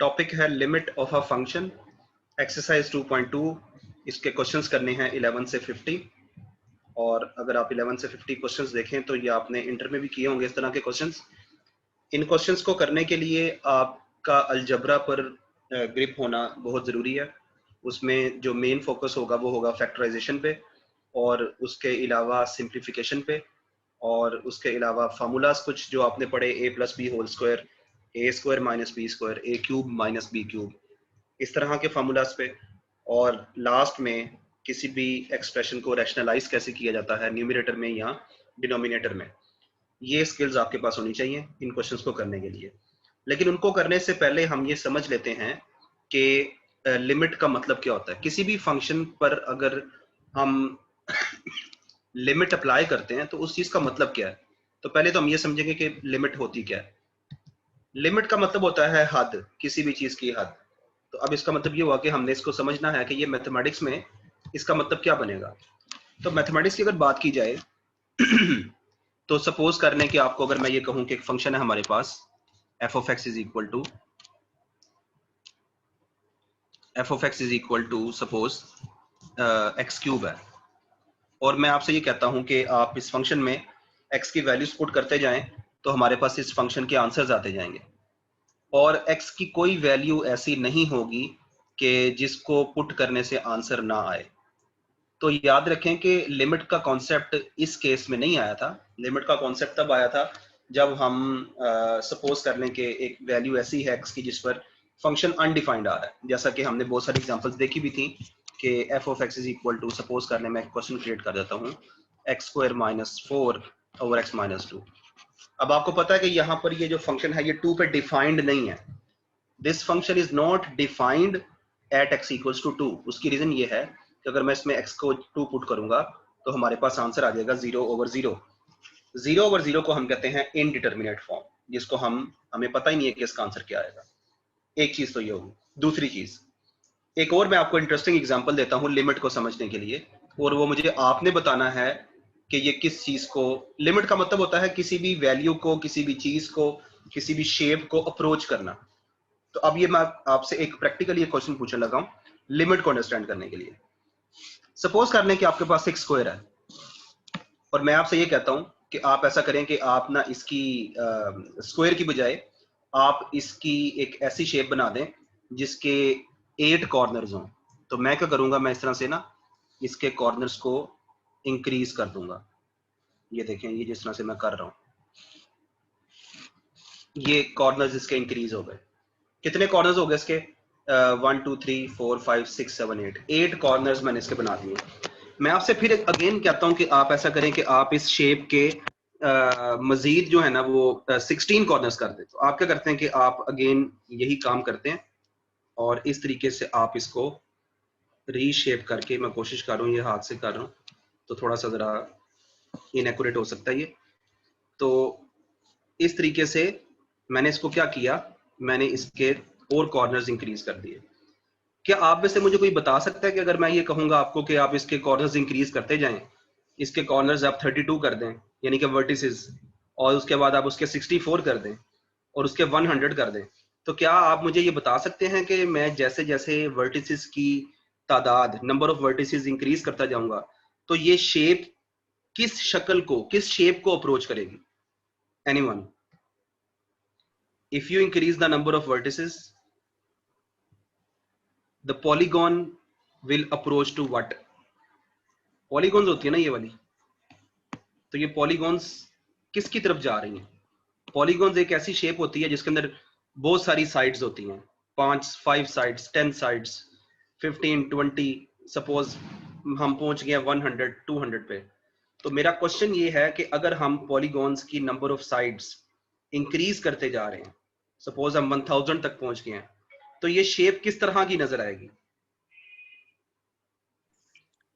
Topic है limit of a function, exercise 2.2। इसके questions करने हैं 11 से 50, और अगर आप 11 से 50 क्वेश्चंस देखें तो ये आपने इंटर में भी किए होंगे इस तरह के क्वेश्चंस। इन क्वेश्चंस को करने के लिए आपका अलजबरा पर ग्रिप होना बहुत ज़रूरी है। उसमें जो मेन फोकस होगा वो होगा फैक्टराइजेशन पे, और उसके अलावा सिंप्लीफिकेशन पे, और उसके अलावा फार्मूलाज कुछ जो आपने पढ़े, a plus b whole square, a square minus b square, a cube minus b cube, इस तरह के फार्मूलाज पे। और लास्ट में किसी भी एक्सप्रेशन को रैशनलाइज कैसे किया जाता है, न्यूमरेटर में या डिनोमिनेटर में। ये स्किल्स आपके पास होनी चाहिए इन क्वेश्चंस को करने के लिए। लेकिन उनको करने से पहले हम ये समझ लेते हैं कि लिमिट का मतलब क्या होता है। किसी भी फंक्शन पर अगर हम लिमिट अप्लाई करते हैं तो उस चीज का मतलब क्या है। तो पहले तो हम ये समझेंगे कि लिमिट होती क्या है। लिमिट का मतलब होता है हद, किसी भी चीज की हद। तो अब इसका मतलब ये हुआ कि हमने इसको समझना है कि ये मैथमेटिक्स में इसका मतलब क्या बनेगा। तो मैथमेटिक्स की अगर बात की जाए तो सपोज करने कि आपको अगर मैं ये कहूं कि एक फंक्शन है हमारे पास f of x is equal to suppose x cube है, और मैं आपसे ये कहता हूं कि आप इस फंक्शन में x की वैल्यूज पुट करते जाएं तो हमारे पास इस फंक्शन के आंसर्स आते जाएंगे, और x की कोई वैल्यू ऐसी नहीं होगी कि जिसको पुट करने से आंसर ना आए। तो याद रखें कि लिमिट का कॉन्सेप्ट इस केस में नहीं आया था। लिमिट का कॉन्सेप्ट तब आया था जब हम सपोज कर लें कि एक वैल्यू ऐसी है x की जिस पर फंक्शन अनडिफाइंड आ रहा है। जैसा कि हमने बहुत सारी एग्जांपल्स देखी भी थी कि f of x is equal to, suppose करने में क्वेश्चन क्रिएट कर देता हूँ, x square minus 4 over x minus 2। अब आपको पता है कि यहाँ पर ये जो फंक्शन है ये 2 पे डिफाइंड नहीं है। This function is not defined at x equals to 2। उसकी रीजन ये है कि अगर मैं इसमें x को 2 पुट करूंगा तो हमारे पास आंसर आ जाएगा 0 ओवर 0। 0 ओवर 0 को हम कहते हैं इनडिटर्मिनेट फॉर्म, जिसको हमें पता ही नहीं है कि इसका आंसर क्या आएगा। एक चीज तो ये होगी। दूसरी चीज, एक और मैं आपको इंटरेस्टिंग एग्जांपल देता हूं लिमिट को समझने के लिए, और वो मुझे आपने बताना है कि ये किस चीज को। लिमिट का मतलब होता है किसी भी वैल्यू को, किसी भी चीज को, किसी भी शेप को अप्रोच करना। तो अब ये मैं आपसे एक प्रैक्टिकल ये क्वेश्चन पूछने लगा हूं लिमिट को अंडरस्टैंड करने के लिए। सपोज कर लें कि आपके पास एक स्क्वायर है, और मैं आपसे ये कहता हूं कि आप ऐसा करें कि आप ना इसकी स्क्वायर की बजाय आप इसकी एक ऐसी शेप बना दें जिसके 8 कॉर्नर्स हों। तो मैं क्या करूंगा, मैं इस तरह से ना इसके कॉर्नर्स को इंक्रीज कर दूंगा। ये देखें, ये जिस तरह से मैं कर रहा हूं, ये कॉर्नर्स इसके इंक्रीज हो गए। कितने कॉर्नर्स हो गए इसके? 1 2 3 4 5 6 7 8 8 कॉर्नर्स मैंने इसके बना दिए। मैं आपसे फिर अगेन कहता हूं कि आप ऐसा करें कि आप इस शेप के मजीद जो है ना वो 16 कॉर्नर्स कर दें। तो आप क्या करते हैं कि आप अगेन यही काम करते हैं, और इस तरीके से आप इसको रीशेप करके, मैं कोशिश कर रहा हूँ, ये हाथ से कर रहा हूँ तो थोड़ा सा जरा इनएक्यूरेट हो सकता है ये। तो इस तरीके से मैंने इसको क्या किया, मैंने इसके और कॉर्नर्स इंक्रीज कर दिए। क्या आप में से मुझे कोई बता सकता है कि अगर मैं ये कहूंगा आपको कि आप इसके कॉर्नर्स इंक्रीज करते जाएं, इसके कॉर्नर्स आप 32 कर दें यानी कि वर्टिसेस, और उसके बाद आप उसके 64 कर दें और उसके 100 कर दें, तो क्या आप मुझे ये बता सकते हैं कि मैं जैसे जैसे वर्टिसेस की तादाद, नंबर ऑफ वर्टिसेस इंक्रीज करता जाऊंगा तो ये शेप किस शक्ल को, किस शेप को अप्रोच करेगी? Anyone? If you increase the number of vertices, the polygon will approach to what? Polygons होती है ना ये वाली, तो ये पॉलीगॉन्स किसकी तरफ जा रही हैं? पॉलीगॉन्स एक ऐसी शेप होती है जिसके अंदर बहुत सारी साइड्स होती हैं, 5 साइड्स, 10 साइड्स, 15 20, सपोज हम पहुंच गए 100 200 पे। तो मेरा क्वेश्चन ये है कि अगर हम पॉलीगॉन्स की नंबर ऑफ साइड्स इंक्रीज करते जा रहे हैं, सपोज हम 1000 तक पहुंच गए हैं, तो ये शेप किस तरह की नजर आएगी?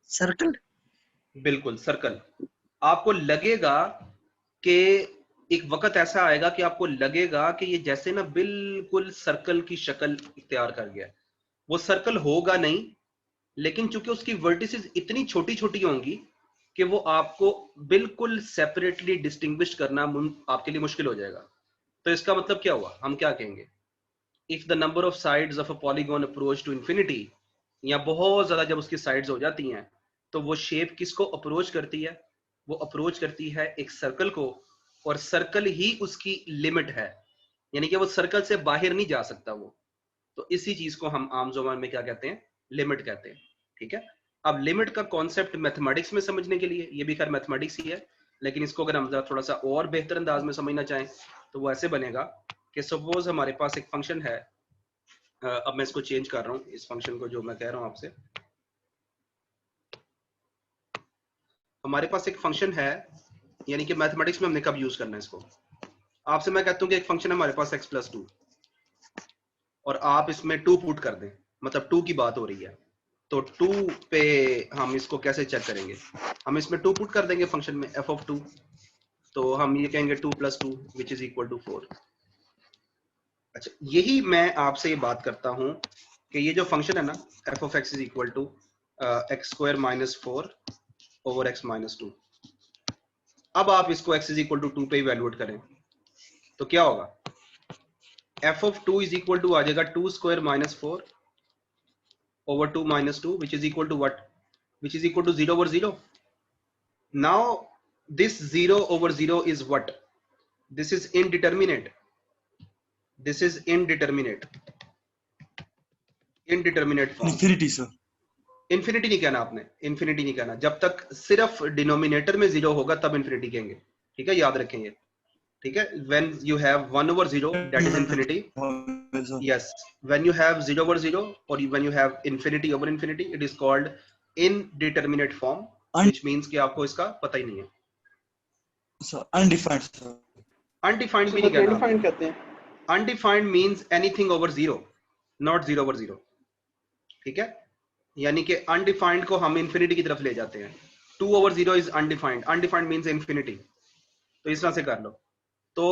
सर्कल। बिल्कुल सर्कल। आपको लगेगा कि एक वक्त ऐसा आएगा कि आपको लगेगा कि ये जैसे ना बिल्कुल सर्कल की शक्ल इख्तियार कर गया। वो सर्कल होगा नहीं, लेकिन चूंकि उसकी वर्टिसेस इतनी छोटी छोटी होंगी कि वो आपको बिल्कुल सेपरेटली डिस्टिंग्विश करना आपके लिए मुश्किल हो जाएगा। तो इसका मतलब क्या हुआ, हम क्या कहेंगे? If the number of sides of a polygon approach to infinity, या बहुत ज्यादा जब उसकी साइड्स हो जाती हैं तो वो शेप किसको अप्रोच करती है? वो अप्रोच करती है एक सर्कल को, और सर्कल ही उसकी लिमिट है, यानी कि वो सर्कल से बाहर नहीं जा सकता वो। तो इसी चीज को हम आम जुबान में क्या कहते हैं? लिमिट कहते हैं। ठीक है, अब लिमिट का कॉन्सेप्ट मैथमेटिक्स में समझने के लिए, ये भी खैर मैथमेटिक्स ही है, लेकिन इसको अगर हम थोड़ा सा और बेहतर अंदाज में समझना चाहें तो वो ऐसे बनेगा कि सपोज हमारे पास एक फंक्शन है, अब मैं इसको चेंज कर रहा हूं, इस फंक्शन को जो मैं कह रहा हूं आपसे, हमारे पास एक फंक्शन है, यानी कि मैथमेटिक्स में हमने कब यूज करना है इसको, आपसे मैं कहता हूं कि एक फंक्शन है हमारे पास x+2, और आप इसमें 2 पुट कर दें, मतलब 2 की बात हो रही है, तो 2 पे हम इसको कैसे चेक करेंगे? हम इसमें 2 पुट कर देंगे फंक्शन में f(2), तो हम ये कहेंगे 2+2 विच इज इक्वल टू 4। अच्छा, यही मैं आपसे ये बात करता हूं कि ये जो फंक्शन है ना f(x) is equal to x² - 4 over x - 2, अब आप इसको x इज इक्वल टू 2 पे इवेलुएट करें तो क्या होगा? f(2) इज इक्वल टू आ जाएगा 2² - 4 over 2 minus 2, which is equal to what? Which is equal to 0 over 0. Now this 0 over 0 is what? This is indeterminate. This is indeterminate. Indeterminate form. Infinity sir. Infinity नहीं कहना आपने, infinity नहीं कहना, जब तक सिर्फ denominator में 0 होगा तब infinity कहेंगे। ठीक है, याद रखें ये। ठीक है, when you have 1 over 0 that is infinity. Yes, when you have 0 over 0 or when you have infinity over infinity, it is called indeterminate form, which means कि आपको इसका पता ही नहीं है। Sir, undefined sir. Undefined भी नहीं कहना, undefined कहते हैं। Undefined means anything over 0, not 0 over 0। ठीक है, यानी कि undefined को हम infinity की तरफ ले जाते हैं। 2 over 0 is undefined, undefined means infinity, तो इस तरह से कर लो। तो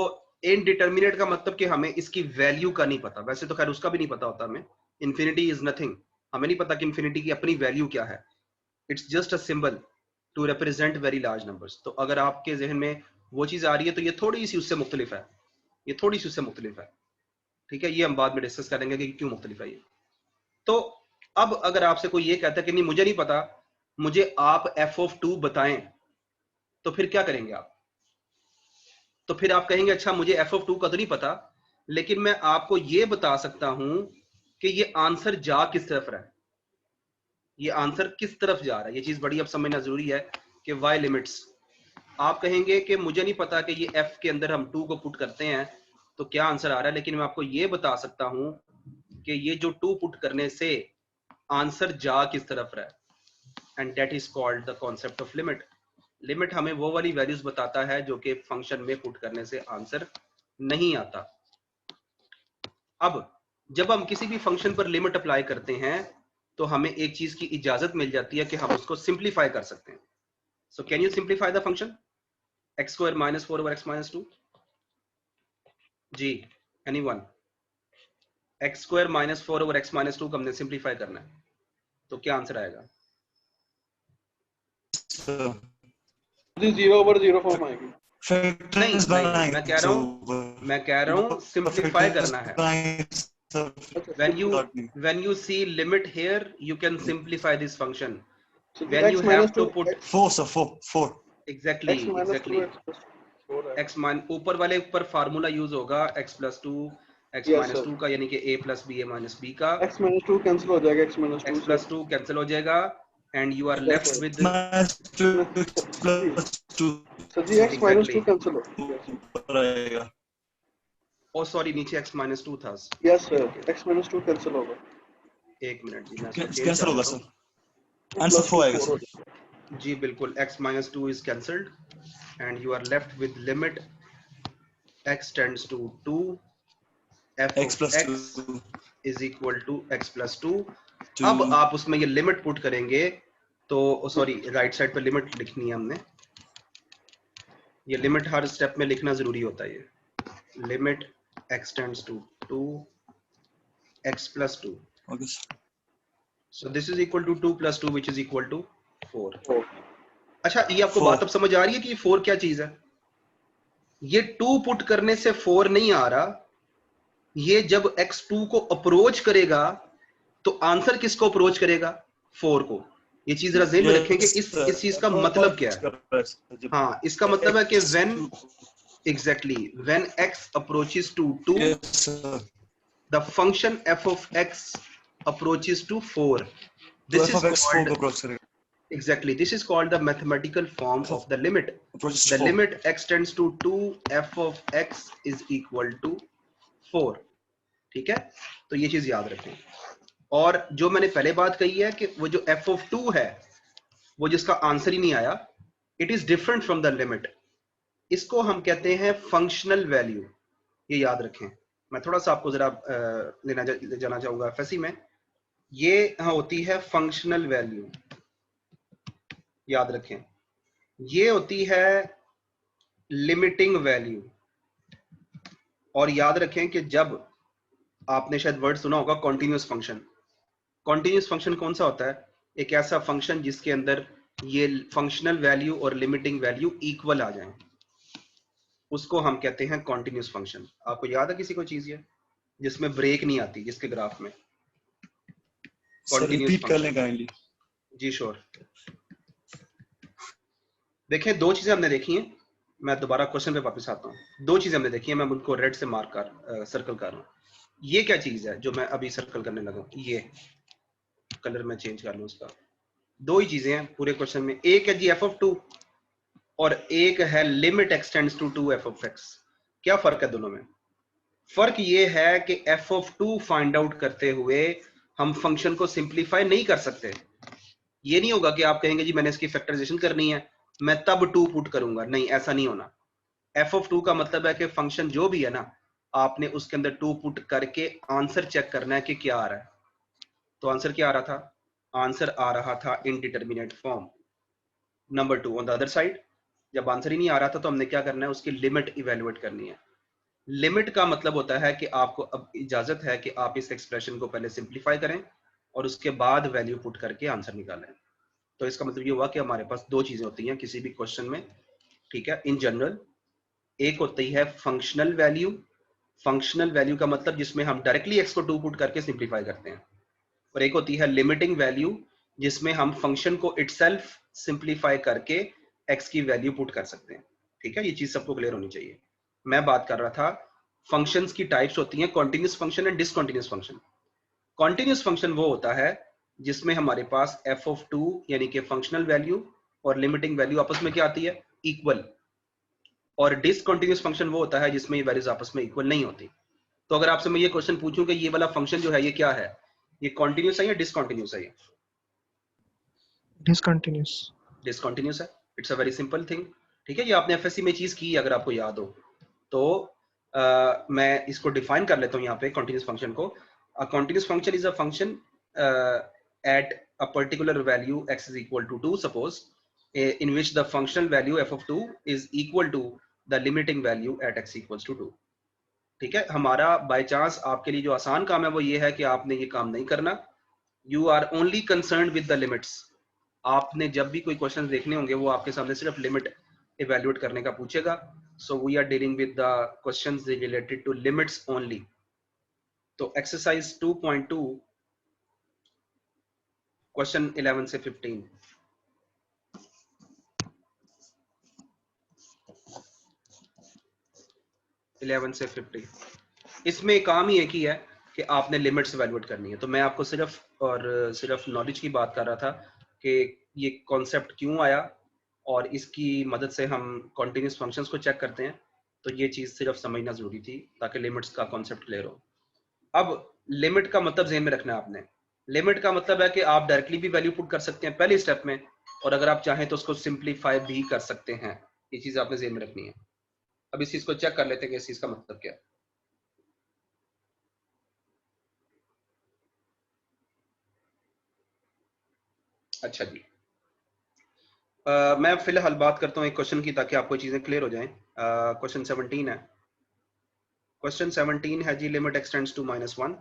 इनडिटर्मिनेट का मतलब कि हमें इसकी वैल्यू का नहीं पता, वैसे तो खैर उसका भी नहीं पता होता हमें, इन्फिनिटी इज नथिंग, हमें नहीं पता कि इन्फिनिटी की अपनी वैल्यू क्या है, it's just a symbol to represent very large numbers. तो अगर आपके जहन में वो चीज आ रही है तो ये थोड़ी सी उससे मुख्तलिफ है, ये थोड़ी सी उससे मुख्तलिफ है। ठीक है, ये हम बाद में डिस्कस करेंगे कि क्यों मुख्तलिफ है ये। तो अब अगर आपसे कोई ये कहता है कि नहीं मुझे नहीं पता, मुझे आप f(2) बताएं, तो फिर क्या करेंगे आप? तो फिर आप कहेंगे अच्छा मुझे f(2) का तो नहीं पता, लेकिन मैं आपको ये बता सकता हूं कि ये आंसर जा किस तरफ रहा है, ये आंसर किस तरफ जा रहा है, ये चीज बड़ी अब समझना जरूरी है कि वाई लिमिट्स। आप कहेंगे कि मुझे नहीं पता कि ये f के अंदर हम 2 को पुट करते हैं तो क्या आंसर आ रहा है, लेकिन मैं आपको ये बता सकता हूं कि ये जो 2 पुट करने से आंसर जा किस तरफ रहा है, and that is called the concept of limit. Limit हमें वो वाली वैल्यूज बताता है जो कि फंक्शन में पुट करने से आंसर नहीं आता। अब जब हम किसी भी फंक्शन पर लिमिट अप्लाई करते हैं तो हमें एक चीज की इजाजत मिल जाती है कि हम उसको सिंप्लीफाई कर सकते हैं। So can you simplify the function x² - 4 over x - 2? जी, एनीवन? x² - 4 over x - 2 को हमने सिंप्लीफाई करना है तो क्या आंसर आएगा? 0 over 0 फॉर्म आएगी। नहीं, मैं कह रहा हूँ सिंप्लीफाई करना है। when you see limit here you can simplify this function, when you have to put 4 sir, 4 exactly x - ऊपर वाले ऊपर फार्मूला यूज होगा x+2 x - 2 का, यानी कि a + b a - b का, x - 2 कैंसिल हो जाएगा, x+2 कैंसिल हो जाएगा and you are left with sir ji x - 2 cancel हो जाएगा। ओ सॉरी, नीचे x - 2 था। यस सर, x - 2 कैंसिल होगा। एक मिनट जी, मैं कैंसिल होगा सर, आंसर 4 आएगा सर। जी बिल्कुल, x - 2 is cancelled and you are left with limit x tends to 2 f x of + x 2 is equal to x + 2। अब आप उसमें ये लिमिट पुट करेंगे तो सॉरी, राइट साइड पे लिमिट लिखनी है हमने, ये लिमिट हर स्टेप में लिखना जरूरी होता है। ये limit x tends to 2 x + 2, okay, so this is equal to 2 + 2 which is equal to 4। अच्छा, ये आपको बात अब समझ आ रही है कि ये 4 क्या चीज है? ये 2 पुट करने से 4 नहीं आ रहा, ये जब x2 को अप्रोच करेगा तो आंसर किसको अप्रोच करेगा? 4 को। ये चीज जरा ज़हन में रखें कि इस चीज का मतलब क्या है। हाँ, इसका मतलब है कि when exactly when x approaches to 2 the function f of x approaches to 4. This is called exactly, this is called the mathematical form of the limit. The limit x tends to 2 f of x is equal to 4. ठीक है, तो ये चीज याद रखें। और जो मैंने पहले बात कही है कि वो जो f of 2 है, वो जिसका आंसर ही नहीं आया, it is different from the limit. इसको हम कहते हैं फंक्शनल वैल्यू, ये याद रखें। मैं थोड़ा सा आपको जरा ले जाना चाहूंगा एफएससी में। ये होती है फंक्शनल वैल्यू, याद रखें। ये होती है लिमिटिंग वैल्यू। और याद रखें कि जब आपने शायद वर्ड सुना होगा कॉन्टिन्यूस फंक्शन। कॉन्टिन्यूस फंक्शन कौन सा होता है? एक ऐसा फंक्शन जिसके अंदर ये फंक्शनल वैल्यू और लिमिटिंग वैल्यू इक्वल आ जाए, उसको हम कहते हैं कॉन्टिन्यूस फंक्शन। आपको याद है किसी को चीज ये जिसमें ब्रेक नहीं आती, जिसके ग्राफ में कॉन्टिन्यूस फंक्शन? जी श्योर। देखें, दो चीजें हमने देखी हैं। मैं दोबारा क्वेश्चन पे वापस आता हूँ। दो चीजें हमने देखी हैं, मैं उनको रेड से मार्क कर सर्कल कर रहा हूँ। ये क्या चीज है जो मैं अभी सर्कल करने लगा? ये कलर मैं चेंज कर लूँ उसका। दो ही चीजें हैं पूरे क्वेश्चन में। एक है जी एफ ऑफ 2 और एक है limit extends to 2 f of x. क्या फर्क है दोनों में? फर्क ये है कि एफ ऑफ 2 फाइंड आउट करते हुए हम फंक्शन को सिंप्लीफाई नहीं कर सकते। ये नहीं होगा कि आप कहेंगे जी मैंने इसकी फैक्टराइजेशन करनी है, मैं तब 2 पुट करूंगा। नहीं, ऐसा नहीं होना। एफ ऑफ 2 का मतलब है कि फंक्शन जो भी है ना, आपने उसके अंदर 2 पुट करके आंसर चेक करना है कि क्या आ रहा है। तो आंसर क्या आ रहा था? आंसर आ रहा था indeterminate form. Number 2 on the other side, जब आंसर ही नहीं आ रहा था तो हमने क्या करना है? उसकी लिमिट इवेल्युएट करनी है। लिमिट का मतलब होता है कि आपको अब इजाजत है कि आप इस एक्सप्रेशन को पहले सिंप्लीफाई करें और उसके बाद वैल्यू पुट करके आंसर निकालें। तो इसका मतलब ये हुआ कि हमारे पास दो चीजें होती हैं किसी भी क्वेश्चन में, ठीक है, इन जनरल। एक होती है फंक्शनल वैल्यू। फंक्शनल वैल्यू का मतलब जिसमें हम डायरेक्टली एक्स को 2 पुट करके सिंप्लीफाई करते हैं। और एक होती है लिमिटिंग वैल्यू, जिसमें हम फंक्शन को इटसेल्फ सिंप्लीफाई करके एक्स की वैल्यू पुट कर सकते हैं। ठीक है, ये चीज सबको क्लियर होनी चाहिए। मैं बात कर रहा था फंक्शंस की टाइप्स होती हैं continuous function and discontinuous function. Continuous function वो होता है जिसमें हमारे पास एफ ऑफ 2 यानी कि फंक्शनल वैल्यू और लिमिटिंग वैल्यू आपस में क्या आती है? इक्वल। और डिसकंटिन्यूअस फंक्शन वो होता है जिसमें ये वैल्यूज आपस में इक्वल नहीं होती। तो अगर आपसे मैं ये क्वेश्चन पूछूं कि ये वाला फंक्शन जो है ये क्या है, ये कॉन्टिन्यूस है या डिसकंटिन्यूअस है? ये डिसकंटिन्यूअस। डिसकंटिन्यूअस है। It's a very simple thing. ठीक है, ये आपने एफएससी में चीज की अगर आपको याद हो तो। मैं इसको डिफाइन कर लेता हूँ यहाँ पे कॉन्टिन्यूअस फंक्शन को। A continuous function is a function at a particular value x is equal to 2, suppose, in which the functional value f of 2 is equal to the limiting value at x equals to 2. ठीक है, हमारा by chance आपके लिए जो आसान काम है वो ये है कि आपने ये काम नहीं करना। You are only concern with the limits. आपने जब भी कोई क्वेश्चन देखने होंगे वो आपके सामने सिर्फ लिमिट इवेल्युएट करने का पूछेगा। So we are dealing with the questions related to limits only. तो एक्सरसाइज 2.2 क्वेश्चन 11 से 15। इसमें काम ही एक ही है कि आपने लिमिट्स इवेल्युएट करनी है। तो मैं आपको सिर्फ नॉलेज की बात कर रहा था कि ये कॉन्सेप्ट क्यों आया और इसकी मदद से हम कॉन्टिन्यूस फंक्शंस को चेक करते हैं। तो ये चीज सिर्फ समझना जरूरी थी ताकि लिमिट्स का कॉन्सेप्ट क्लियर हो। अब लिमिट का मतलब ज़हन में रखना है आपने। लिमिट का मतलब है कि आप डायरेक्टली भी वैल्यू पुट कर सकते हैं पहले स्टेप में, और अगर आप चाहें तो उसको सिंप्लीफाई भी कर सकते हैं। ये चीज आपने ज़हन में रखनी है। अब इस चीज को चेक कर लेते हैं कि इस चीज का मतलब क्या है। अच्छा जी, मैं फिलहाल बात करता हूँ एक क्वेश्चन की ताकि आपको चीजें क्लियर हो जाएं। क्वेश्चन 17 है। क्वेश्चन 17 है जी, limit extends to -1।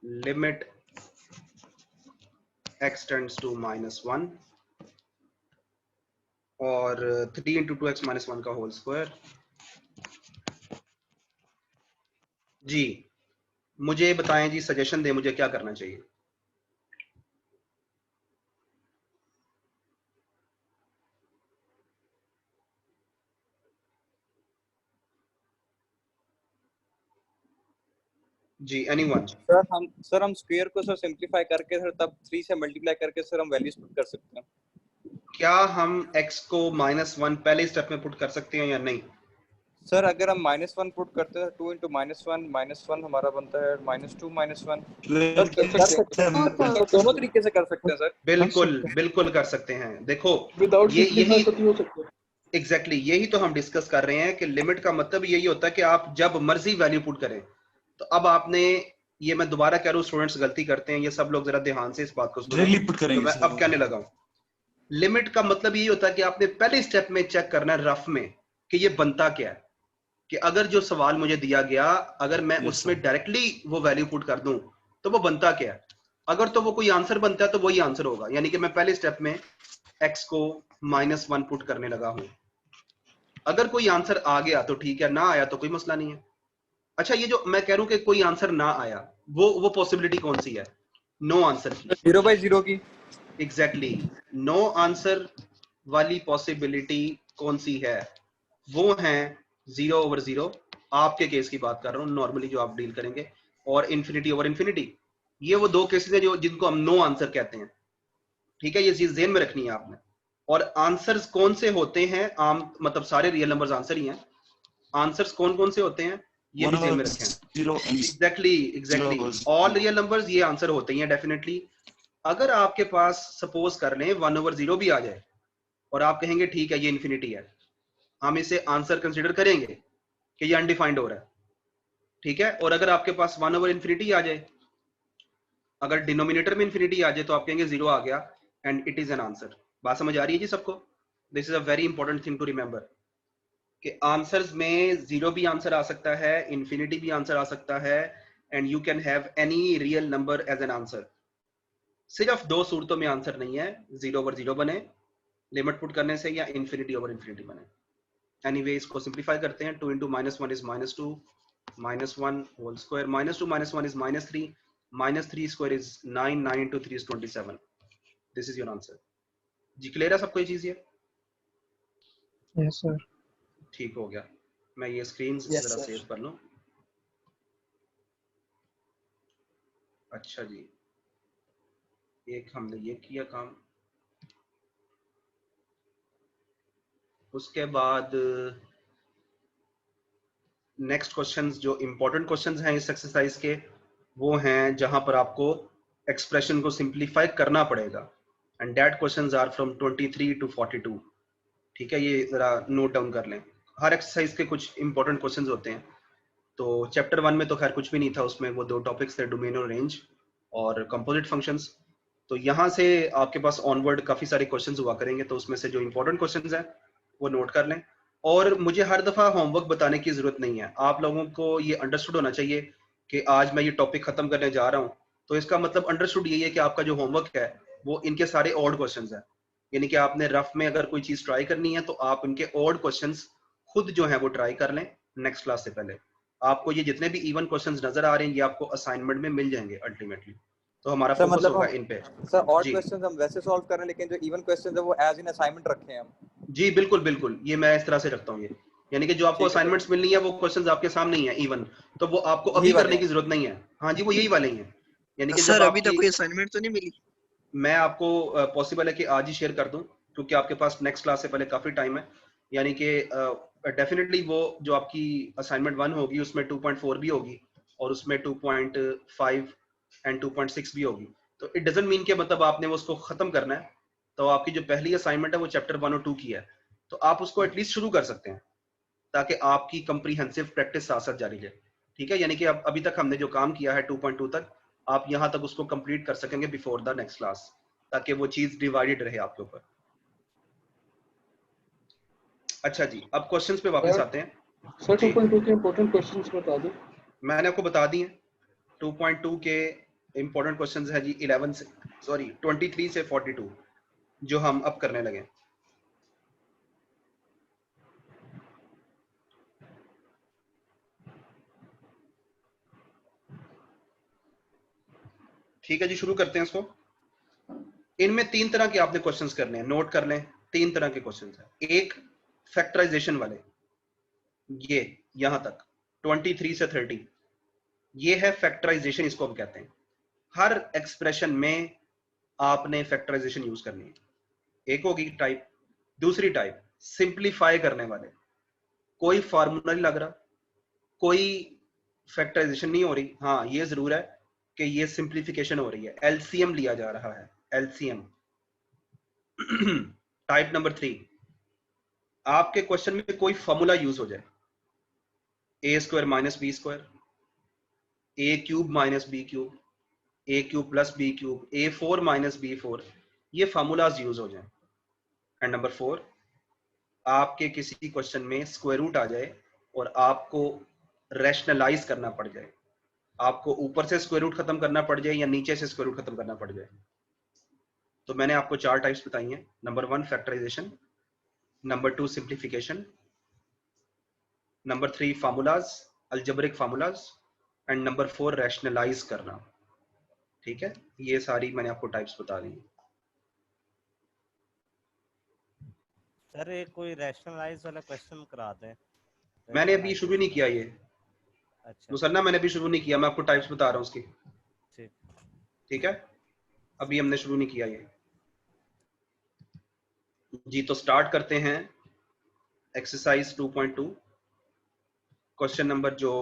Limit extends to -1 और 3 इंटू 2x माइनस 1 का होल स्क्वायर। जी मुझे बताएं जी, सजेशन दें मुझे क्या करना चाहिए। जी एनीवन? सर हम स्क्वायर को सर सिंपलीफाई करके सर तब 3 से मल्टीप्लाई करके सर हम वैल्यूज पुट कर सकते हैं। क्या हम x को -1 पहले स्टेप में पुट कर सकते हैं या नहीं? सर अगर हम -1 पुट करते हैं 2 इंटू -1 हमारा बनता है -2 -1 कर सकते हैं, तो दोनों तरीके से कर सकते हैं सर। बिल्कुल बिल्कुल कर सकते हैं। देखो विदाउट ये यही सिंपलीफाई हो सकता है। एग्जैक्टली यही तो हम डिस्कस कर रहे हैं कि लिमिट का मतलब यही होता है कि आप जब मर्जी वैल्यू पुट करें। तो अब आपने, ये मैं दोबारा कह रहा हूँ, स्टूडेंट्स गलती करते हैं, ये सब लोग जरा ध्यान से इस बात को सुनो तो मैं अब कहने लगा हूँ। लिमिट का मतलब यही होता है कि आपने पहले स्टेप में चेक करना है रफ में कि ये बनता क्या है, कि अगर जो सवाल मुझे दिया गया अगर मैं उसमें डायरेक्टली वो वैल्यू पुट कर दूं तो वो बनता क्या है। अगर तो वो कोई आंसर बनता है तो वही आंसर होगा, यानी कि मैं पहले स्टेप में x को -1 पुट करने लगा हूं। अगर कोई आंसर आ गया तो ठीक है, ना आया तो कोई मसला नहीं है। अच्छा, ये जो मैं कह रहा हूं कि कोई आंसर ना आया, वो पॉसिबिलिटी कौन सी है? नो आंसर की। 0/0 की। एग्जैक्टली नो आंसर वाली पॉसिबिलिटी कौन सी है? वो है 0/0। आपके केस की बात कर रहा हूं, नॉर्मली जो आप डील करेंगे, और ∞/∞। ये वो दो केसेस हैं जो जिनको हम नो आंसर कहते हैं। ठीक है, ये चीज ध्यान में रखनी है आपने। और आंसर्स कौन से होते हैं? आम मतलब सारे रियल नंबर्स आंसर ही हैं। आंसर्स कौन कौन से होते हैं ये भी ध्यान में रखें। एग्जैक्टली ऑल रियल नंबर्स ये आंसर होते ही हैं डेफिनेटली। अगर आपके पास सपोज कर लें 1/0 भी आ जाए और आप कहेंगे ठीक है ये इन्फिनिटी है, हम इसे आंसर कंसीडर करेंगे कि ये अनडिफाइंड हो रहा है। ठीक है, और अगर आपके पास 1/infinity आ जाए, अगर डिनोमिनेटर में इन्फिनिटी आ जाए, तो आप कहेंगे 0 आ गया and it is an answer. बात समझ आ रही है जी सबको? This is a very important thing to remember कि आंसर्स में 0 भी आंसर आ सकता है, इन्फिनिटी भी आंसर आ सकता है, and you can have any real number as an answer. सिर्फ दो सूरतों में आंसर नहीं है, 0/0 बने लिमिट पुट करने से, या ∞/∞ बने। एनीवे इसको सिंप्लीफाई करते हैं। 2 into -1 is -2, -1 whole square, -2 -1 is -3, -3 square is 9, 9 into 3 is 27। This is your answer. जी क्लियर है सबको ये चीज? ये यस सर। ठीक हो गया। मैं ये स्क्रीन जरा सेव कर लूं। अच्छा जी, एक हमने ये किया काम। उसके बाद नेक्स्ट क्वेश्चंस जो इंपॉर्टेंट क्वेश्चंस हैं इस एक्सरसाइज के, वो हैं जहां पर आपको एक्सप्रेशन को सिंप्लीफाई करना पड़ेगा, and that questions are from 23 to 42। ठीक है, ये जरा नोट डाउन कर लें। हर एक्सरसाइज के कुछ इंपॉर्टेंट क्वेश्चंस होते हैं। तो चैप्टर 1 में तो खैर कुछ भी नहीं था, उसमें वो दो टॉपिक्स थे, डोमेन और रेंज और कंपोजिट फंक्शंस। तो यहाँ से आपके पास ऑनवर्ड काफी सारे क्वेश्चंस हुआ करेंगे, तो उसमें से जो इंपॉर्टेंट क्वेश्चंस हैं वो नोट कर लें। और मुझे हर दफा होमवर्क बताने की जरूरत नहीं है, आप लोगों को ये अंडरस्टूड होना चाहिए कि आज मैं ये टॉपिक खत्म करने जा रहा हूँ, तो इसका मतलब अंडरस्टूड यही है कि आपका जो होमवर्क है वो इनके सारे ऑड क्वेश्चंस हैं। यानी कि आपने रफ में अगर कोई चीज ट्राई करनी है तो आप इनके ऑड क्वेश्चंस खुद जो है वो ट्राई कर लें नेक्स्ट क्लास से पहले। आपको ये जितने भी इवन क्वेश्चंस नजर आ रहे हैं ये आपको असाइनमेंट में मिल जाएंगे अल्टीमेटली। तो हमारा सर फोकस मतलब होगा हम इन पे। सर ऑड जी क्वेश्चंस हम वैसे सॉल्व कर रहे हैं, लेकिन जो इवन क्वेश्चंस है वो एज इन असाइनमेंट रखे हैं हम। जी बिल्कुल बिल्कुल, ये मैं इस तरह से रखता हूँ। ये यानी कि जो आपको ठीक है सर, असाइनमेंट्स मिलनी है वो क्वेश्चंस आपके सामने ही है इवन, तो वो आपको यही अभी वाले करने की हैं। जरूरत नहीं है। हाँ जी, वो यही वाले ही हैं। यानी कि सर जब अभी तक आपकी, कोई असाइनमेंट तो नहीं मिली? मैं आपको पॉसिबल है कि आज ही शेयर कर दूं, क्योंकि आपके पास नेक्स्ट क्लास से पहले काफी टाइम है। यानी कि डेफिनेटली वो जो आपकी असाइनमेंट 1 होगी उसमें 2.4 भी होगी, और उसमें 2.5 एंड 2.6 भी होगी। तो इट डजंट मीन कि मतलब आपने वो उसको खत्म करना है। तो आपकी जो पहली असाइनमेंट है वो चैप्टर 1 और 2 की है, तो आप उसको एटलीस्ट शुरू कर सकते हैं ताकि आपकी कंप्रीहेंसिव प्रैक्टिस साथ साथ जारी रहे। ठीक है, यानी कि अब अभी तक हमने जो काम किया है 2.2 तक, आप यहां तक उसको कंप्लीट कर सकेंगे बिफोर द नेक्स्ट क्लास, ताकि वो चीज डिवाइडेड रहे आपके ऊपर। अच्छा जी, अब क्वेश्चंस पे वापस आते हैं। सर जी 2.2 के इंपॉर्टेंट क्वेश्चंस बता दो। मैंने आपको बता दिए 2.2 के इंपॉर्टेंट क्वेश्चंस है जी 11 से, सॉरी 23 से 42, जो हम अब करने लगे। ठीक है जी, शुरू करते हैं इसको। इनमें 3 तरह के आपने क्वेश्चंस करने हैं, नोट कर लें। 3 तरह के क्वेश्चंस हैं। एक फैक्टराइजेशन वाले, ये यहां तक 23 से 30, ये है फैक्टराइजेशन, इसको हम कहते हैं। हर एक्सप्रेशन में आपने फैक्टराइजेशन यूज करनी है। एक होगी टाइप। दूसरी टाइप सिंप्लीफाई करने वाले, कोई फार्मूला नहीं लग रहा, कोई फैक्टराइजेशन नहीं हो रही, हाँ ये जरूर है कि ये सिंप्लीफिकेशन हो रही है, एलसीएम लिया जा रहा है, एलसीएम। टाइप नंबर 3, आपके क्वेश्चन में कोई फॉर्मूला यूज हो जाए, ए square minus b square, a cube minus b cube, A cube plus B cube, A 4 minus B 4, ये फार्मूलाज यूज हो जाए। एंड नंबर 4, आपके किसी क्वेश्चन में स्क्वायर रूट आ जाए और आपको रैशनलाइज करना पड़ जाए, आपको ऊपर से स्क्वायर रूट खत्म करना पड़ जाए या नीचे से स्क्वायर रूट खत्म करना पड़ जाए। तो मैंने आपको 4 टाइप्स बताई हैं। Number 1 factorisation, number 2 simplification, number 3 formulas, algebraic formulas, and number 4 rationalise करना। ठीक है, ये सारी मैंने आपको टाइप्स बता दी। सर एक कोई रैशनलाइज वाला क्वेश्चन करा दें। मैंने अभी शुरू नहीं किया ये। अच्छा मुसन्ना, मैंने अभी शुरू नहीं किया, मैं आपको टाइप्स बता रहा हूँ उसकी। ठीक। ठीक है, अभी हमने शुरू नहीं किया ये जी। तो स्टार्ट करते हैं एक्सरसाइज 2.2, क्वेश्चन नंबर जो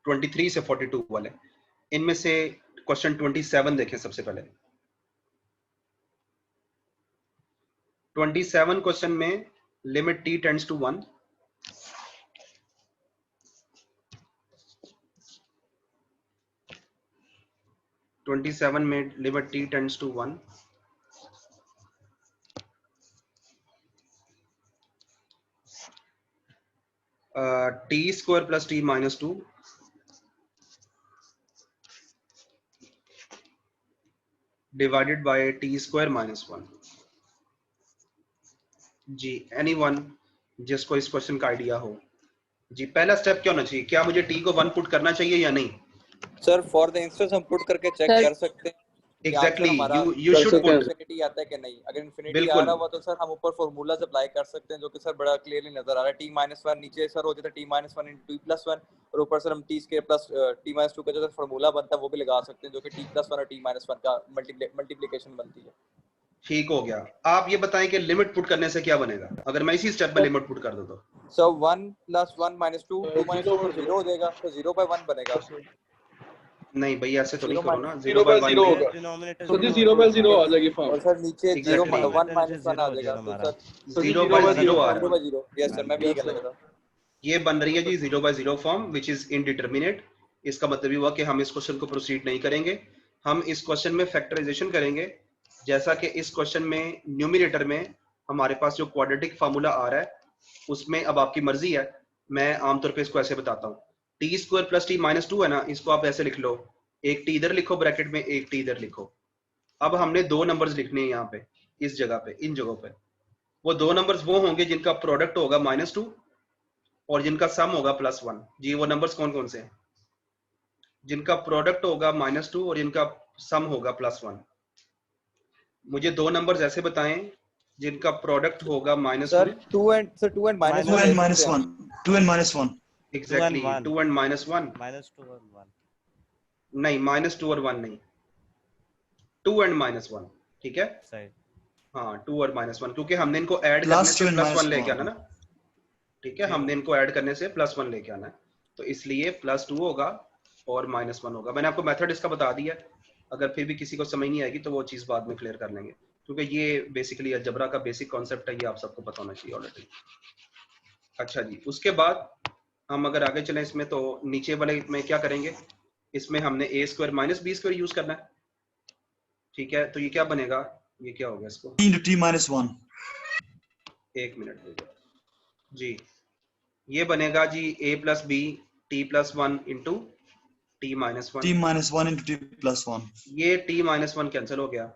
23 से 42 वाले। इनमें से क्वेश्चन 27 देखें सबसे पहले। 27 क्वेश्चन में लिमिट t टेंड्स टू 1, में limit t tends to 1, t square plus t minus 2 divided by t square minus 1। जी, एनीवन जिसको इस क्वेश्चन का आइडिया हो जी। पहला स्टेप क्या होना चाहिए, क्या मुझे टी को 1 पुट करना चाहिए या नहीं? सर फॉर द इंस्टेंस हम पुट करके चेक कर सकते हैं exactly, you should put infinity आता है कि नहीं। अगर इन्फिनिटी आ रहा हुआ तो सर हम ऊपर फॉर्मूलाज अप्लाई कर सकते हैं, जो कि सर बड़ा क्लियरली नजर आ रहा है। t-1 नीचे सर हो जाता है t-1 into t+1, और ऊपर सर हम t स्क्वायर प्लस t-2 का जो फॉर्मूला बनता है वो भी लगा सकते हैं, जो कि t+1 और t-1 का मल्टीप्लिकेशन बनती है। ठीक हो गया। आप ये बताएं कि लिमिट पुट करने से क्या बनेगा अगर मैं इसी स्टेप में लिमिट पुट कर दूं तो? सो 1 + 1 - 2 2 - 2 तो 0 हो जाएगा, तो 0/1 बनेगा। नहीं भैया, ऐसे तो नहीं करो ना, 0/1 होगा। डिनोमिनेटर तो जी 0/0 आ जाएगी फॉर्म। और सर नीचे 0 Exactly. 1 - 1 आ जाएगा, तो सर 0/0 आ रहा है। 0/0। यस सर, मैं भी कह रहा था। ये बन रही है जी 0/0 फॉर्म विच इज इनडिटरमिनेट। इसका मतलब ये हुआ कि हम इस क्वेश्चन को प्रोसीड नहीं करेंगे, हम इस क्वेश्चन में फैक्टराइजेशन करेंगे। जैसा कि इस क्वेश्चन में न्यूमिनेटर में हमारे पास जो क्वाड्रेटिक फार्मूला आ रहा है उसमें अब आपकी मर्जी है, मैं आमतौर पे इसको ऐसे बताता हूँ। T square plus t minus 2 है ना, इसको आप ऐसे लिख लो, एक टी इधर लिखो ब्रैकेट में, एक टी इधर लिखो। अब हमने 2 नंबर्स लिखने हैं यहाँ पे, इस जगह पे, इन जगहों पे। वो 2 नंबर्स वो होंगे जिनका प्रोडक्ट होगा -2 और जिनका सम होगा +1। जी, वो नंबर्स कौन कौन से हैं? जिनका प्रोडक्ट होगा -2 और जिनका सम होगा +1। मुझे 2 नंबर्स ऐसे बताएं जिनका प्रोडक्ट होगा -2। Sir 2 and -1 2 and -1 exactly, 2 and -1 -2 और 1 नहीं, -2 और 1 नहीं, 2 and -1। ठीक है, सही। हाँ 2 और -1, क्योंकि हमने इनको ऐड करने से +1 लेके आना ना। ठीक है, हमने इनको ऐड करने से +1 लेके आना है, तो इसलिए +2 होगा और -1 होगा। मैंने आपको मेथड इसका बता दिया, अगर फिर भी किसी को समझ नहीं आएगी तो वो चीज़ बाद में क्लियर कर लेंगे, क्योंकि ये बेसिकली अलजबरा का बेसिक कॉन्सेप्ट है, ये आप सबको पता होना चाहिए ऑलरेडी। अच्छा जी, उसके बाद हम अगर आगे चलें इसमें, तो नीचे वाले में क्या करेंगे, इसमें हमने a square minus b square use करना है। ठीक है, तो ये क्या बनेगा, ये क्या हो गया इसको, t-1। एक मिनट जी, ये बनेगा जी a + b t+1 into t-1। t-1 into t+1। ये t-1 कैंसिल हो गया,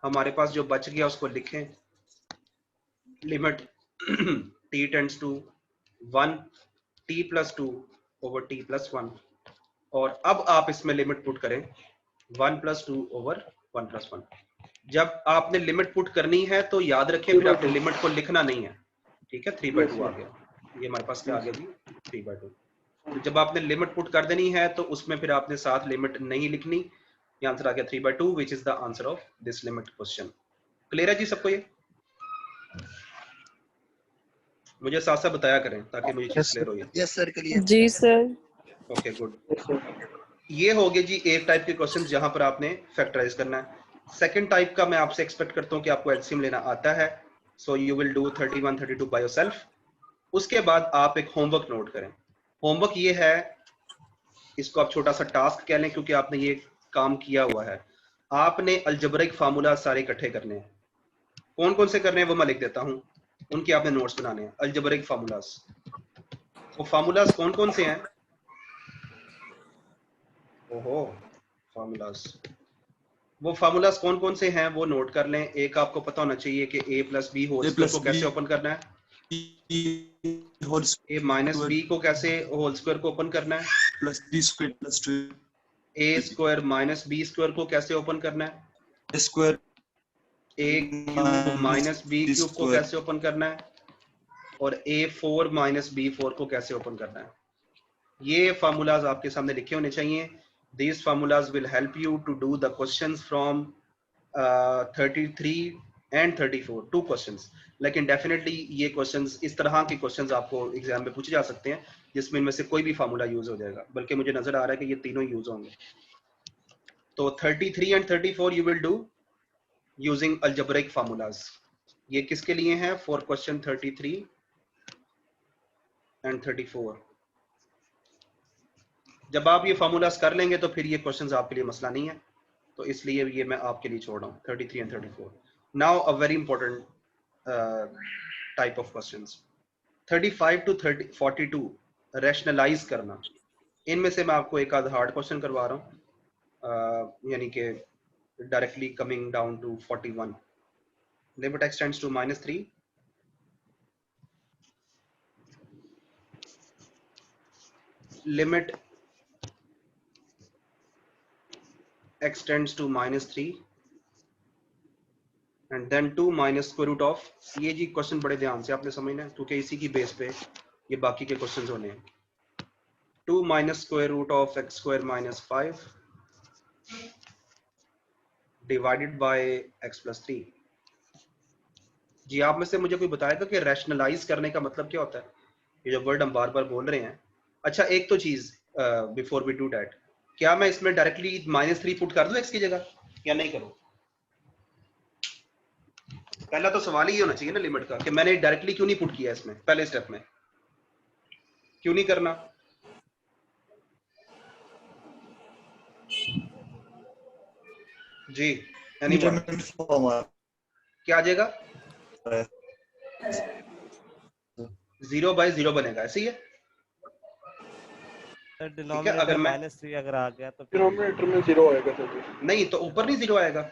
हमारे पास जो बच गया उसको लिखें, limit t tends to 1 t+2 over t+1। और अब आप इसमें लिमिट पुट करें, 1 + 2 / 1 + 1। जब आपने लिमिट पुट करनी है तो याद रखें फिर आपने लिमिट को लिखना नहीं है, ठीक है। 3/2 आ गया, ये हमारे पास क्या आ गया जी, 3/2। तो जब आपने लिमिट पुट कर देनी है तो उसमें फिर आपने साथ लिमिट नहीं लिखनी। ये आंसर आ गया 3/2 which is the answer of this limit question. Clear है जी सबको? ये मुझे साथ साथ बताया करें ताकि मुझे चीज क्लियर हो। Yes sir, clear. जी सर। Okay good. ये हो गए जी एक टाइप के क्वेश्चन जहां पर आपने फैक्टराइज करना है। सेकंड टाइप का मैं आपसे एक्सपेक्ट करता हूं कि आपको एलसीएम लेना आता है, so you will do 31 32 by yourself. उसके बाद आप एक होमवर्क नोट करें। होमवर्क ये है, इसको आप छोटा सा टास्क कह लें क्योंकि आपने ये काम किया हुआ है। आपने अलजेब्रिक फार्मूला सारे इकट्ठे करने हैं। कौन कौन से करने हैं वो मैं लिख देता हूं, उनके आपने नोट्स बनाने हैं। अलजेब्रिक फार्मूलाज, वो फार्मूलाज कौन कौन से हैं? ओहो फार्मूलाज, वो फार्मूलाज कौन कौन से हैं वो नोट कर लें। एक आपको पता होना चाहिए कि a + b होल स्क्वायर को कैसे ओपन करना है, a - b को कैसे होल स्क्वायर को ओपन करना है, +b² + 2 a² - b² को कैसे ओपन करना है, स्क्वायर a³ - b³ को कैसे ओपन करना है, और a4 - b4 को कैसे ओपन करना है। ये फार्मूलाज आपके सामने लिखे होने चाहिए। These formulas will help you to do the questions from 33 and 34, 2 questions। लेकिन डेफिनेटली ये क्वेश्चंस, इस तरह के क्वेश्चंस आपको एग्जाम में पूछे जा सकते हैं जिसमें इनमें से कोई भी फार्मूला यूज हो जाएगा, बल्कि मुझे नजर आ रहा है कि ये तीनों यूज होंगे। तो 33 and 34 you will do using algebraic formulas। ये किसके लिए हैं? For question 33 and 34। जब आप ये फार्मूलाज कर लेंगे तो फिर ये क्वेश्चंस आपके लिए मसला नहीं है, तो इसलिए ये मैं आपके लिए छोड़ रहा हूँ 33 and 34। Now a very important type of questions, 35 to 42 rationalise करना। इनमें से मैं आपको एक आध हार्ड क्वेश्चन करवा रहा हूँ, यानी कि directly coming down to 41। Limit x tends to -3, limit x tends to -3 and then 2 - square root of, ये जी क्वेश्चन बड़े ध्यान से आपने समझना है क्योंकि इसी की बेस पे ये बाकी के क्वेश्चंस होने हैं। 2 - square root of x² - 5 divided by x + 3। जी आप में से मुझे कोई बताएगा कि रैशनलाइज करने का मतलब क्या होता है? ये जो वर्ड हम बार बार बोल रहे हैं। अच्छा एक तो चीज बिफोर वी डू दैट, क्या मैं इसमें डायरेक्टली -3 पुट कर दूं x की जगह या नहीं करूं? पहला तो सवाल ही होना चाहिए ना लिमिट का कि मैंने डायरेक्टली क्यों नहीं पुट किया इसमें, पहले स्टेप में क्यों नहीं करना? जी क्या आ जाएगा? 0/0 बनेगा, ऐसे ही है। ठीक है, अगर मैं -3 अगर आ गया तो डिनोमिनेटर में 0 आएगा सर। नहीं तो ऊपर नहीं 0 आएगा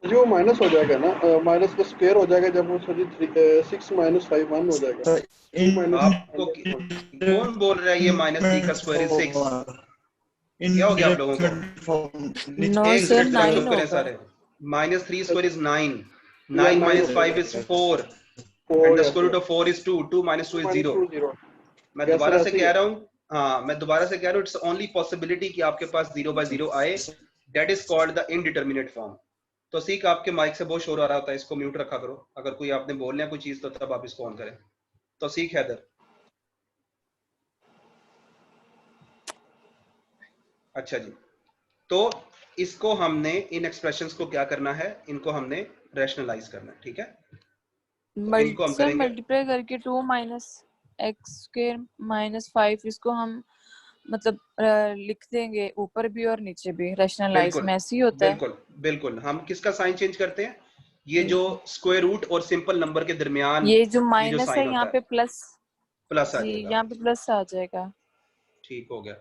जो माइनस हो जाएगा ना, माइनस का स्क्वायर हो जाएगा जब वो सॉरी 6 - 5 1 हो जाएगा। आपको कौन बोल रहा है ये -3 का स्क्वायर इज 6? क्या हो गया आप लोगों को? नो सर, 9 करें सारे। -3 square is 9, 9 - 5 is 4 and the square root of 4 is 2, 2 - 2 is 0। मैं दोबारा से कह रहा हूँ, हाँ मैं दोबारा से कह रहा हूँ, इट्स ओनली पॉसिबिलिटी कि आपके पास 0/0 आए, that is called the indeterminate form. तो सीख आपके माइक से बहुत शोर आ रहा होता है, इसको म्यूट रखा करो। अगर कोई आपने बोलना है कोई चीज तो तब आप इसको ऑन करें। तो सीख हैदर, अच्छा जी। तो इसको हमने, इन एक्सप्रेशंस को क्या करना है, इनको हमने रैशनलाइज करना है, ठीक है। तो इनको हम करेंगे मल्टीप्लाई करके 2 - x² - 5 इसको हम मतलब लिख देंगे ऊपर भी और नीचे भी, रैशनलाइज में ऐसे ही होता है। बिल्कुल बिल्कुल। हम किसका साइन चेंज करते हैं? ये जो स्क्वायर रूट और सिंपल नंबर के दरमियान ये जो माइनस है यहाँ पे प्लस आ जाएगा, यहाँ पे प्लस आ जाएगा। ठीक हो गया।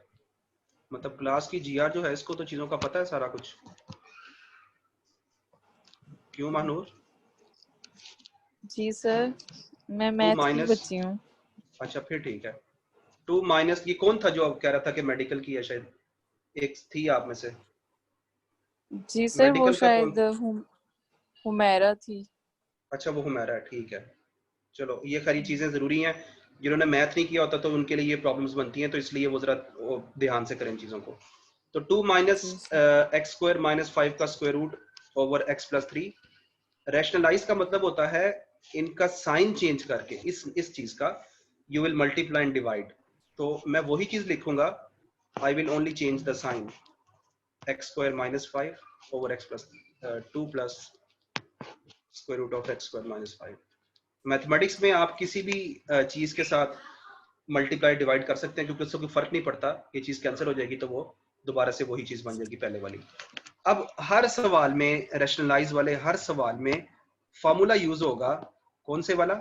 मतलब क्लास की जीआर जो है इसको तो चीजों का पता है सारा कुछ। क्यों मानूर? जी सर, मैं मैथ की बच्ची हूँ। अच्छा फिर ठीक है। 2 - ये कौन था जो अब कह रहा था कि मेडिकल की है? शायद एक थी आप में से। जी सर, वो मेडिकल का कौन? शायद हुमैरा थी। अच्छा वो हुमैरा है, ठीक है। चलो ये सारी चीज़ें ज़रूरी हैं, जिन्होंने मैथ नहीं किया होता तो उनके लिए ये प्रॉब्लम्स बनती हैं, तो इसलिए वो ज़रा ध्यान से करें चीज़ों को। तो 2 माइनस जी सर। एक्स स्क्वायर माइनस 5 का square root over x plus 3। Rationalise का मतलब होता है इनका साइन चेंज करके, इस चीज़ का you will multiply and divide. तो मैं वही चीज़ लिखूंगा, I will only change the sign, x square minus 5 over x plus 2 plus square root of x square minus 5। Mathematics में आप किसी भी चीज़ के साथ मल्टीप्लाई डिवाइड कर सकते हैं, क्योंकि उससे कोई फर्क नहीं पड़ता, ये चीज़ कैंसिल हो जाएगी तो वो दोबारा से वही चीज़ बन जाएगी पहले वाली। अब हर सवाल में, रैशनलाइज वाले हर सवाल में फार्मूला यूज होगा, कौन से वाला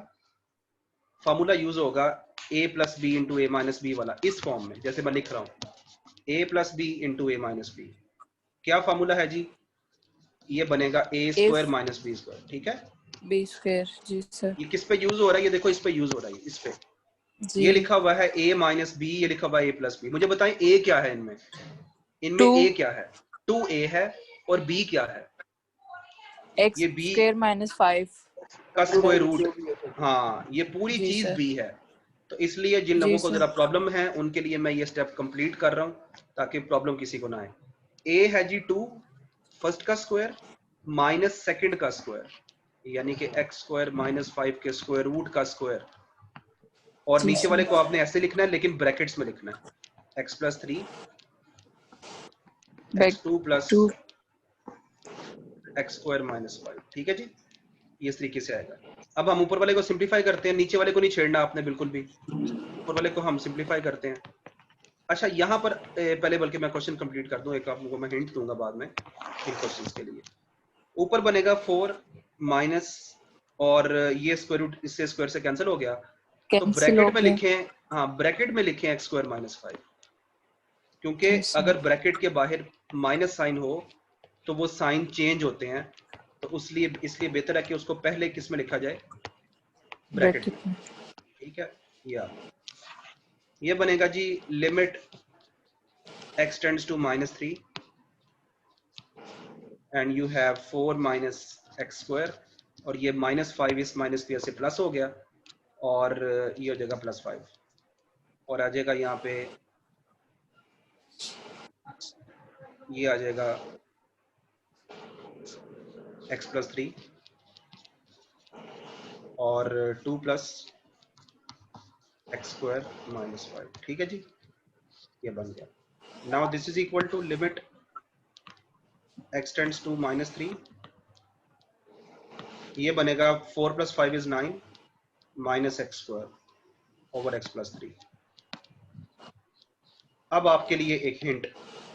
फार्मूला यूज होगा? a plus b into a minus b वाला, इस फॉर्म में जैसे मैं लिख रहा हूँ, a plus b into a minus b. क्या फार्मूला है जी? ये बनेगा a square minus b square, ठीक है? बी स्क्वायर, जी सर। ये किस पे यूज हो रहा है? ये देखो इस पे यूज हो रहा है, इस पे। जी। ये लिखा हुआ है a माइनस बी, ये लिखा हुआ है a प्लस बी। मुझे बताएं a क्या है इनमें? इनमें 2 a क्या है? 2a है, और b क्या है? एक्स ये b स्क्वायर माइनस 5 का स्क्वायर रूट। हाँ, ये पूरी जी चीज सर। b है। तो इसलिए जिन जी लोगों को सर। जरा प्रॉब्लम है उनके लिए मैं ये स्टेप कंप्लीट कर रहा हूँ, ताकि प्रॉब्लम किसी को ना आए। a है जी 2 फर्स्ट का स्क्वायर माइनस सेकंड का स्क्वायर, यानी कि एक्स स्क्वायर माइनस 5 के स्क्वायर रूट का स्क्वायर। और जी नीचे वाले सर। को आपने ऐसे लिखना है, लेकिन ब्रैकेट्स में लिखना है, x plus 3 x2 plus 2 x square minus 5, ठीक है जी? ये इस तरीके से आएगा। अब हम ऊपर वाले को सिंप्लीफाई करते हैं, नीचे वाले को नहीं छेड़ना आपने बिल्कुल भी, ऊपर वाले को हम सिंप्लीफाई करते हैं। अच्छा यहाँ पर पहले बल्कि मैं क्वेश्चन कंप्लीट कर दूं, एक आपको मैं हिंट दूंगा बाद में इन क्वेश्चंस के लिए। ऊपर बनेगा 4 माइनस, और ये स्क्वायर रूट इससे स्क्वायर से कैंसिल हो गया, तो कैंसिल हो ब्रैकेट में गया। लिखें, हाँ ब्रैकेट में लिखें एक्स स्क्वायर माइनस 5, क्योंकि जी सर। अगर ब्रैकेट के बाहर माइनस साइन हो तो वो साइन चेंज होते हैं, तो इसलिए बेहतर है कि उसको पहले किस में लिखा जाए? ब्रैकेट में, में। ठीक है? या ये बनेगा जी limit x tends to -3 and you have 4 minus x square, और ये -5 इस माइनस की वजह से प्लस हो गया, और ये हो जाएगा +5, और आ जाएगा यहाँ पे, ये आ जाएगा x प्लस 3 और 2 प्लस एक्स स्क्वायर माइनस 5, ठीक है जी? ये बन गया। Now this is equal to limit x tends to -3, ये बनेगा 4 + 5 = 9 minus x square over x plus 3। अब आपके लिए एक हिंट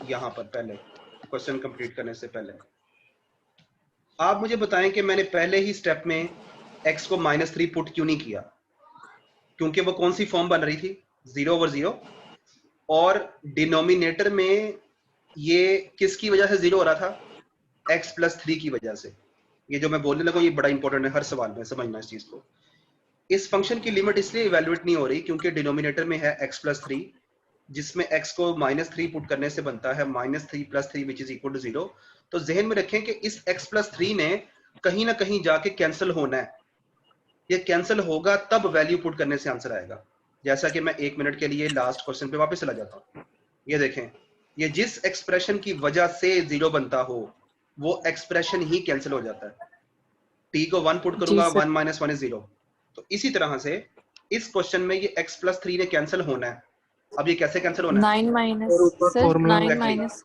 यहाँ पर, पहले क्वेश्चन कंप्लीट करने से पहले आप मुझे बताएं कि मैंने पहले ही स्टेप में x को -3 पुट क्यों नहीं किया? क्योंकि वो कौन सी फॉर्म बन रही थी? 0/0, और डिनोमिनेटर में ये किसकी वजह से 0 हो रहा था? x प्लस 3 की वजह से। ये जो मैं बोलने लगा ये बड़ा इंपॉर्टेंट है, हर सवाल में समझना इस चीज को। इस फंक्शन की लिमिट इसलिए इवेल्युएट नहीं हो रही क्योंकि डिनोमिनेटर में है x प्लस 3, जिसमें x को -3 पुट करने से बनता है -3 + 3 विच इज इक्वल टू 0। तो जहन में रखें कि इस x प्लस 3 ने कहीं ना कहीं जाके कैंसिल होना है, ये कैंसिल होगा तब वैल्यू पुट करने से आंसर आएगा। जैसा कि मैं 1 मिनट के लिए लास्ट क्वेश्चन पे वापस चला जाता हूँ। ये देखें, ये जिस एक्सप्रेशन की वजह से 0 बनता हो वो एक्सप्रेशन ही कैंसिल हो जाता है। t को 1 पुट करूंगा, 1 - 1 = 0। तो इसी तरह से इस क्वेश्चन में ये x प्लस 3 ने कैंसिल होना है। अब ये कैसे कैंसिल होना है? 9 माइनस सर, 9 माइनस।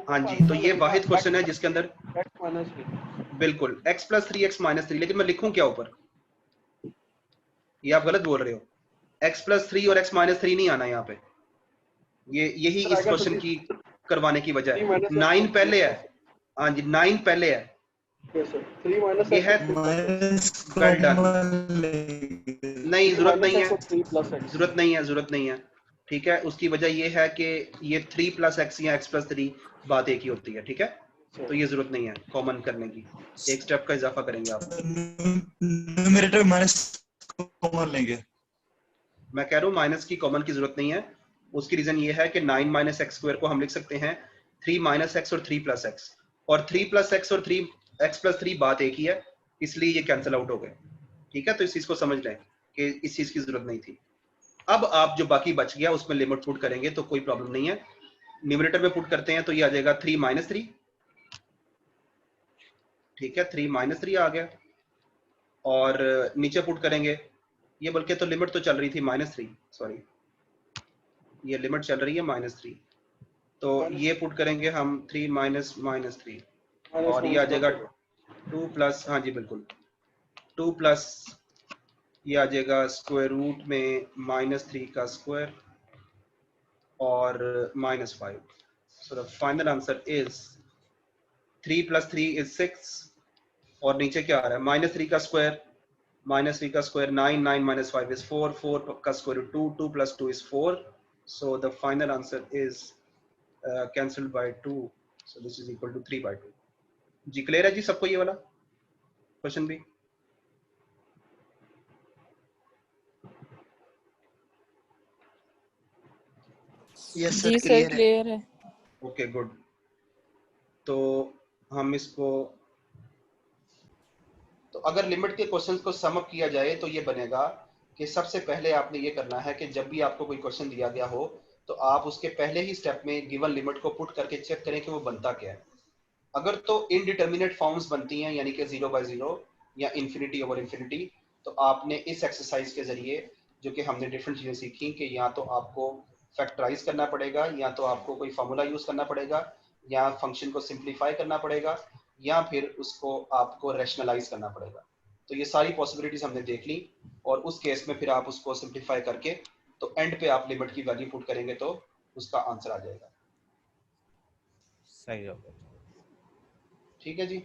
हाँ जी, तो ये वाहिद क्वेश्चन है जिसके अंदर x माइनस 3 बिल्कुल x प्लस 3 x माइनस 3, लेकिन मैं लिखूं क्या ऊपर? ये आप गलत बोल रहे हो, x प्लस 3 और x माइनस 3 नहीं आना यहाँ पे। यही इस क्वेश्चन की करवाने की वजह है। 9 पहले है, हाँ जी 9 पहले है, ये है वेल डन। नहीं, जरूरत नहीं है, जरूरत नहीं है, ठीक है? उसकी वजह ये है कि ये 3 + x या x प्लस 3 बात एक ही होती है, ठीक है? तो ये जरूरत नहीं है कॉमन करने की, एक स्टेप का इजाफा करेंगे आप। न्यूमरेटर माइनस कॉमन लेंगे। मैं कह रहा हूँ माइनस की कॉमन की जरूरत नहीं है। उसकी रीजन ये है कि 9 - x² को हम लिख सकते हैं 3 - x और 3 + x, और 3 + x और 3x + 3 बात एक ही है, इसलिए ये कैंसिल आउट हो गए। ठीक है, तो इस चीज को समझ लें कि इस चीज की जरूरत नहीं थी। अब आप जो बाकी बच गया उसमें लिमिट पुट करेंगे तो कोई प्रॉब्लम नहीं है। न्यूमरेटर में पुट करते हैं तो ये आ जाएगा 3 - 3। ठीक है, 3 - 3 आ गया। और नीचे पुट करेंगे, ये बल्कि तो लिमिट तो चल रही थी -3, सॉरी ये लिमिट चल रही है -3, तो ये पुट करेंगे हम 3 - -3 और ये आ जाएगा 2 प्लस, हाँ जी बिल्कुल 2 प्लस ये आ जाएगा स्क्वायर रूट में -3 का स्क्वायर और -5। So the final answer is 3 + 3 is 6 और नीचे क्या आ रहा है -3 का स्क्वायर 9, 9 - 5 is 4, 4 का square root 2, 2 + 2 is 4, so the final answer is cancelled by 2, so this is equal to 3/2। जी क्लियर है जी सबको ये वाला क्वेश्चन भी? यस सर जी सर क्लियर है। क्लियर है। Okay good. तो हम इसको, तो अगर लिमिट के क्वेश्चंस को सम अप किया जाए तो ये बनेगा कि सबसे पहले आपने ये करना है कि जब भी आपको कोई क्वेश्चन दिया गया हो तो आप उसके पहले ही स्टेप में गिवन लिमिट को पुट करके चेक करें कि वो बनता क्या है। अगर तो इनडिटर्मिनेट फॉर्म्स बनती हैं यानी कि 0/0 या इन्फिनिटी ओवर इन्फिनिटी, तो आपने इस एक्सरसाइज के जरिए जो कि हमने डिफरेंट चीज़ें सीखी कि या तो आपको फैक्टराइज करना पड़ेगा, या तो आपको कोई फार्मूला यूज करना पड़ेगा, या फंक्शन को सिंप्लीफाई करना पड़ेगा, या फिर उसको आपको रैशनलाइज करना पड़ेगा। तो ये सारी पॉसिबिलिटीज हमने देख ली और उस केस में फिर आप उसको सिंप्लीफाई करके तो एंड पे आप लिमिट की वैल्यू पुट करेंगे तो उसका आंसर आ जाएगा। सही हो गया। ठीक है जी।